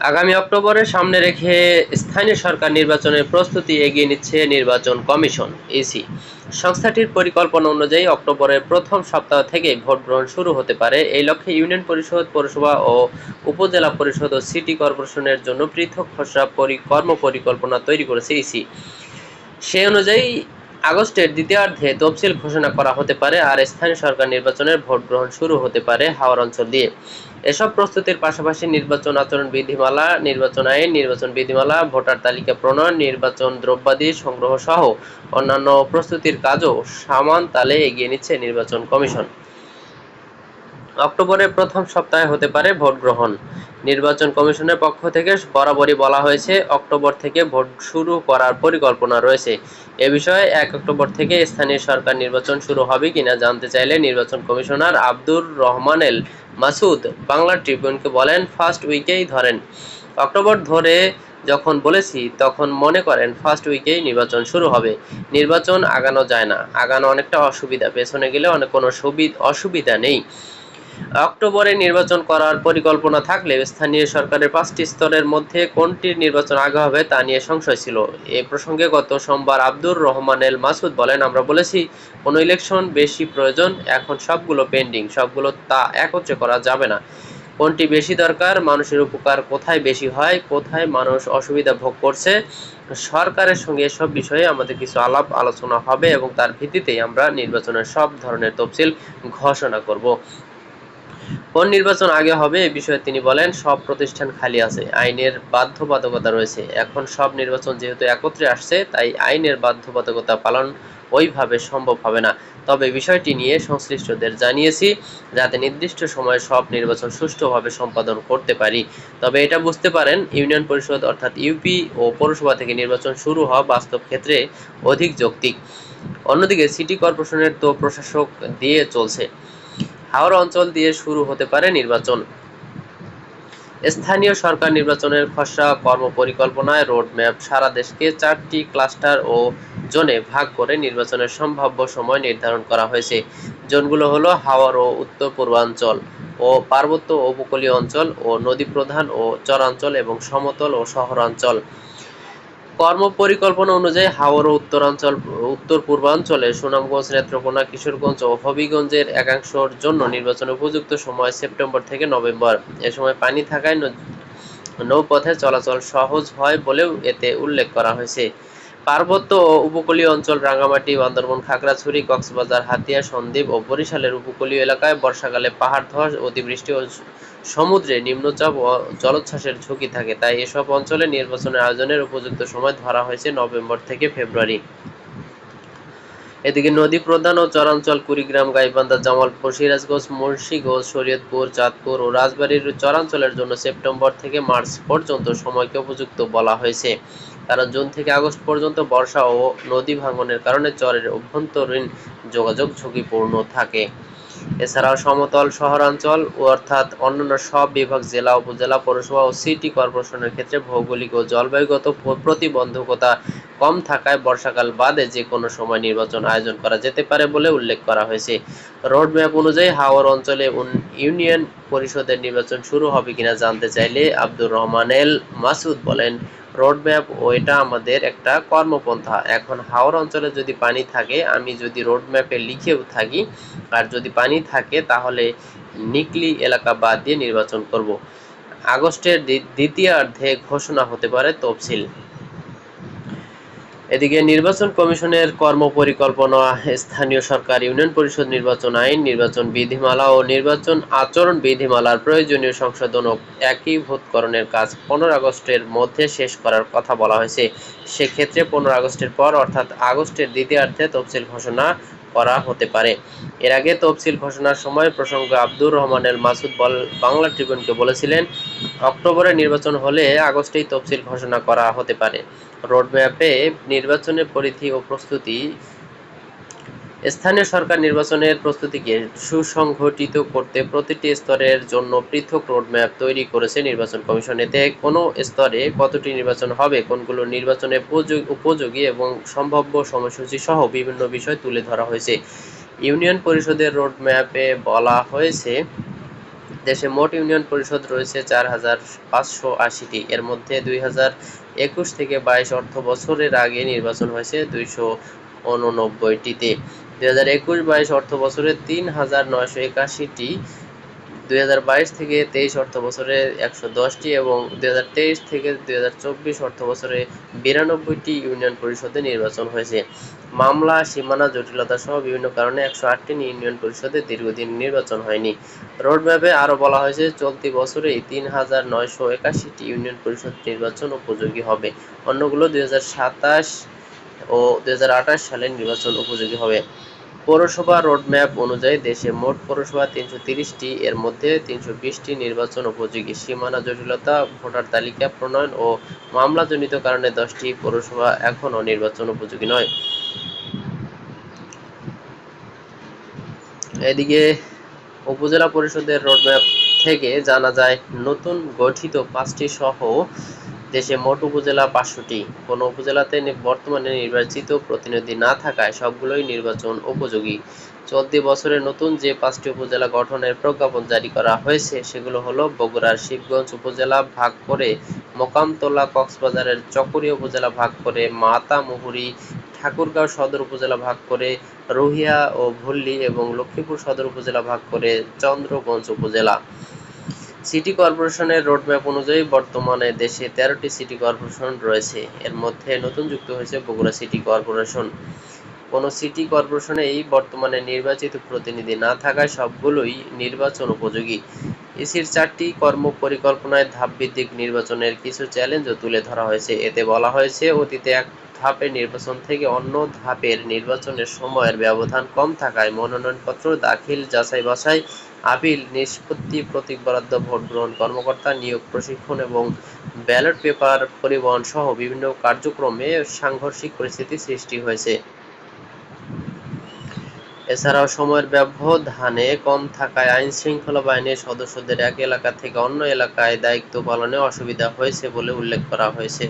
আগামী অক্টোবরের সামনে রেখে স্থানীয় সরকার নির্বাচনের প্রস্তুতি এগিয়ে নিচ্ছে নির্বাচন কমিশন ইসি। সংস্থাটির পরিকল্পনা অনুযায়ী অক্টোবরের প্রথম সপ্তাহ থেকে ভোট গ্রহণ শুরু হতে পারে। এই লক্ষ্যে ইউনিয়ন পরিষদ, পৌরসভা ও উপজেলা পরিষদ ও সিটি কর্পোরেশনের জন্য পৃথক খসড়া কর্মপরিকল্পনা তৈরি করেছে ইসি। সেই অনুযায়ী আগস্টের দ্বিতীয়ার্ধে তফসিল ঘোষণা করা হতে পারে, আর স্থানীয় সরকার নির্বাচনের ভোট গ্রহণ শুরু হতে পারে হাওর অঞ্চল দিয়ে। এসব প্রস্তুতির পাশাপাশি নির্বাচন আচরণ বিধিমালা, নির্বাচন আইন, নির্বাচন বিধিমালা, ভোটার তালিকা প্রণয়ন, নির্বাচন দ্রব্যাদি সংগ্রহ সহ অন্যান্য প্রস্তুতির কাজও সমান তালে এগিয়ে নিচ্ছে নির্বাচন কমিশন। অক্টোবরের প্রথম সপ্তাহে হতে পারে ভোট গ্রহণ। নির্বাচন কমিশনের পক্ষ থেকে বরাবরই বলা হয়েছে, অক্টোবর থেকে ভোট শুরু করার পরিকল্পনা রয়েছে। এ বিষয়ে 1 অক্টোবর থেকে স্থানীয় সরকার নির্বাচন শুরু হবে কিনা জানতে চাইলে নির্বাচন কমিশনার আব্দুর রহমানেল মাসুদ বাংলা ট্রিবিউনকে বলেন, ফার্স্ট উইকেই ধরেন। অক্টোবর ধরে যখন বলেছি তখন মনে করেন ফার্স্ট উইকেই নির্বাচন শুরু হবে। নির্বাচন আগানো যায় না, আগানো অনেকটা অসুবিধা, পেছনে গেলে অনেক কোনো অসুবিধা নেই। অক্টোবরে নির্বাচন করার পরিকল্পনা থাকলেও স্থানীয় সরকারের 5টি স্তরের মধ্যে কোনটির নির্বাচন আগে হবে তা নিয়ে সংশয় ছিল। এ প্রসঙ্গে গত সোমবার আব্দুর রহমানেল মাসুদ বলেন, আমরা বলেছি কোনো ইলেকশন বেশি প্রয়োজন, এখন সবগুলো পেন্ডিং, সবগুলো তা একত্রে করা যাবে না। কোনটি বেশি দরকার, মানুষের উপকার কোথায় বেশি হয়, কোথায় মানুষ অসুবিধা ভোগ করছে, সরকারের সঙ্গে এসব বিষয়ে আমাদের কিছু আলাপ আলোচনা হবে এবং তার ভিত্তিতেই আমরা নির্বাচনের সব ধরনের তফসিল ঘোষণা করব। কোন নির্বাচন আগে হবে এ বিষয়ে তিনি বলেন, সব প্রতিষ্ঠান খালি আছে, আইনের বাধ্যবাধকতা রয়েছে। এখন সব নির্বাচন যেহেতু একত্রে আসছে, তাই আইনের বাধ্যবাধকতা পালন ওইভাবে সম্ভব হবে না। তবে বিষয়টি নিয়ে সংশ্লিষ্টদের জানিয়েছি, যাতে নির্দিষ্ট সময়ে সব নির্বাচন সুষ্ঠুভাবে সম্পাদন করতে পারি। তবে এটা বুঝতে পারেন, ইউনিয়ন পরিষদ অর্থাৎ ইউপি ও পৌরসভা থেকে নির্বাচন শুরু হওয়া বাস্তব ক্ষেত্রে অধিক যৌক্তিক। অন্যদিকে সিটি কর্পোরেশনের তো প্রশাসক দিয়ে চলছে। হাওড়া অঞ্চল দিয়ে শুরু হতে পারে নির্বাচন। স্থানীয় সরকার নির্বাচনের খসড়া কর্মপরিকল্পনায় রোডম্যাপ সারা দেশকে 4টি ক্লাস্টার ও জোনে ভাগ করে নির্বাচনের সম্ভাব্য সময় নির্ধারণ করা হয়েছে। জোনগুলো হলো হাওর ও উত্তর পূর্বাঞ্চল ও পার্বত্য ও উপকূলীয় অঞ্চল ও নদী প্রধান ও চরাঞ্চল এবং সমতল ও শহরাঞ্চল। কর্মপরিকল্পনা অনুযায়ী হাওর ও উত্তর পূর্বাঞ্চলে সুনামগঞ্জ, নেত্রকোনা, কিশোরগঞ্জ ও হবিগঞ্জের একাংশের জন্য নির্বাচনের উপযুক্ত সময় সেপ্টেম্বর থেকে নভেম্বর। এ সময় পানি থাকায় নৌপথে চলাচল সহজ হয় বলেও এতে উল্লেখ করা হয়েছে। পার্বত্য ও উপকূলীয় অঞ্চল রাঙ্গামাটি, বান্দরবান, খাগড়াছড়ি, কক্সবাজার, হাতিয়া, সন্দ্বীপ ও বরিশালের উপকূলীয় এলাকায় বর্ষাকালে পাহাড় ধস, অতিবৃষ্টি ও সমুদ্রে নিম্নচাপ ও জলোচ্ছ্বাসের ঝুঁকি থাকে, তাই এসব অঞ্চলে নির্বাচনের আয়োজনের উপযুক্ত সময় ধরা হয়েছে নভেম্বর থেকে ফেব্রুয়ারি। এদিকে নদী প্রধান ও চরাঞ্চল কুড়িগ্রাম, গাইবান্ধা, জামালপুর, সিরাজগঞ্জ, মুন্সিগঞ্জ, শরীয়তপুর, চাঁদপুর ও রাজবাড়ীর চরাঞ্চলের জন্য সেপ্টেম্বর থেকে মার্চ পর্যন্ত সময়কে উপযুক্ত বলা হয়েছে, কারণ জুন থেকে আগস্ট পর্যন্ত বর্ষা ও নদী ভাঙনের কারণে চরের অভ্যন্তরীণ যোগাযোগ ঝুঁকিপূর্ণ থাকে। এছাড়াও সমতল শহরাঞ্চল অর্থাৎ অন্যান্য সব বিভাগ, জেলা, উপজেলা, পৌরসভা ও সিটি কর্পোরেশনের ক্ষেত্রে ভৌগোলিক ও জলবায়ুগত প্রতিবন্ধকতা কম থাকায় বর্ষাকাল বাদে যে কোনো সময় নির্বাচন আয়োজন করা যেতে পারে বলে উল্লেখ করা হয়েছে। রোডম্যাপ অনুযায়ী হাওর অঞ্চলে ইউনিয়ন পরিষদের নির্বাচন শুরু হবে কিনা জানতে চাইলে আব্দুর রহমানেল মাসুদ বলেন, রোডম্যাপ ও এটা আমাদের একটা কর্মপন্থা। এখন হাওর অঞ্চলে যদি পানি থাকে, আমি যদি রোডম্যাপে লিখেও থাকি, আর যদি পানি থাকে তাহলে নিকলি এলাকা বাদ দিয়ে নির্বাচন করব। আগস্টের দ্বিতীয়ার্ধে ঘোষণা হতে পারে তফসিল। এদিকে নির্বাচন কমিশনের কর্মপরিকল্পনা, স্থানীয় সরকার, ইউনিয়ন পরিষদ নির্বাচন আইন, নির্বাচন বিধিমালা ও নির্বাচন আচরণ বিধিমালার প্রয়োজনীয় সংশোধন ও একীভূতকরণের কাজ 15 আগস্টের মধ্যে শেষ করার কথা বলা হয়েছে। সেক্ষেত্রে 15 আগস্টের পর অর্থাৎ আগস্টের দ্বিতীয়ার্ধে তফসিল ঘোষণা করা হতে পারে। এর আগে তফসিল ঘোষণার সময় প্রসঙ্গে আব্দুর রহমানেল মাসুদ বাংলা ট্রিবিউনকে বলেছিলেন, অক্টোবরে নির্বাচন হলে আগস্টেই তফসিল ঘোষণা করা হতে পারে। রোডম্যাপে নির্বাচনের পরিধি ও প্রস্তুতি। স্থানীয় সরকার নির্বাচনের প্রস্তুতিকে সুসংগঠিত করতে প্রতিটি স্তরের জন্য পৃথক রোডম্যাপ তৈরি করেছে নির্বাচন কমিশন। এতে কোনো স্তরে কতটি নির্বাচন হবে, কোনগুলো নির্বাচনে উপযোগী এবং সম্ভাব্য সময়সূচি সহ বিভিন্ন বিষয় তুলে ধরা হয়েছে। ইউনিয়ন পরিষদের রোডম্যাপে বলা হয়েছে, দেশে মোট ইউনিয়ন পরিষদ রয়েছে ৪,৫৮০টি। এর মধ্যে ২০২১ থেকে ২২ অর্থ বছরের আগে নির্বাচন হয়েছে ২৮৯টিতে। ২০২১-২২ অর্থ বছরে ৩,৯৮১টি, ২০২২ থেকে ২৩ অর্থ বছরে ১১০টি এবং ২০২৩ থেকে ২০২৪ অর্থ বছরে ৯২টি ইউনিয়ন পরিষদে নির্বাচন হয়েছে। মামলা, সীমানা জটিলতা সহ বিভিন্ন কারণে ১০৮টি ইউনিয়ন পরিষদে দীর্ঘদিন নির্বাচন হয়নি। রোডম্যাপে আরও বলা হয়েছে, চলতি বছরেই ৩,৯৮১টি ইউনিয়ন পরিষদ নির্বাচন উপযোগী হবে। অন্যগুলো ২০২৭ ও ২০২৮ সালে নির্বাচন উপযোগী হবে। পৌরসভা রোডম্যাপ অনুযায়ী দেশে মোট পৌরসভা ৩৩০টি, এর মধ্যে ৩২০টি নির্বাচন উপযোগী। সীমানা জটিলতা, ভোটার তালিকা প্রণয়ন ও মামলাজনিত কারণে 10টি পৌরসভা এখনও নির্বাচন উপযোগী নয়। এদিকে উপজেলা পরিষদের রোডম্যাপ থেকে জানা যায়, নতুন গঠিত 5টি সহ দেশে মোট উপজেলা 500টি। কোনো উপজেলাতে বর্তমানে নির্বাচিত প্রতিনিধি না থাকায় সবগুলোই নির্বাচন উপযোগী। চলতি বছরে নতুন যে 5টি উপজেলা গঠনের প্রজ্ঞাপন জারি করা হয়েছে সেগুলো হলো: বগুড়ার শিবগঞ্জ উপজেলা ভাগ করে মোকামতলা, কক্সবাজারের চকরিয়া উপজেলা ভাগ করে মাতামুহুরী, ঠাকুরগাঁও সদর উপজেলা ভাগ করে রুহিয়া ও ভুল্লি এবং লক্ষ্মীপুর সদর উপজেলা ভাগ করে চন্দ্রগঞ্জ উপজেলা। সিটি কর্পোরেশনের রোডম্যাপ অনুযায়ী বর্তমানে দেশে 13টি সিটি কর্পোরেশন রয়েছে। এর মধ্যে নতুন যুক্ত হয়েছে বগুড়া সিটি কর্পোরেশন। কোনো সিটি কর্পোরেশনেই বর্তমানে নির্বাচিত প্রতিনিধি না থাকায় সবগুলোই নির্বাচন উপযোগী। ইসির 4টি কর্মপরিকল্পনায় ধাপভিত্তিক নির্বাচনের কিছু চ্যালেঞ্জও তুলে ধরা হয়েছে। এতে বলা হয়েছে, অতীতে এক ধাপের নির্বাচন থেকে অন্য ধাপের নির্বাচনের সময়ের ব্যবধান কম থাকায় মনোনয়নপত্র দাখিল, যাচাই-বাছাই, আপিল, নিষ্পত্তি, প্রতীক বরাদ্দ, ভোট গ্রহণ কর্মকর্তা নিয়োগ, প্রশিক্ষণ এবং ব্যালট পেপার পরিবহন সহ বিভিন্ন কার্যক্রমে সাংঘর্ষিক পরিস্থিতি সৃষ্টি হয়েছে। এছাড়াও সময়ের ব্যবধানে কম থাকায় আইনশৃঙ্খলা বাহিনীর সদস্যদের এক এলাকা থেকে অন্য এলাকায় দায়িত্ব পালনে অসুবিধা হয়েছে বলে উল্লেখ করা হয়েছে।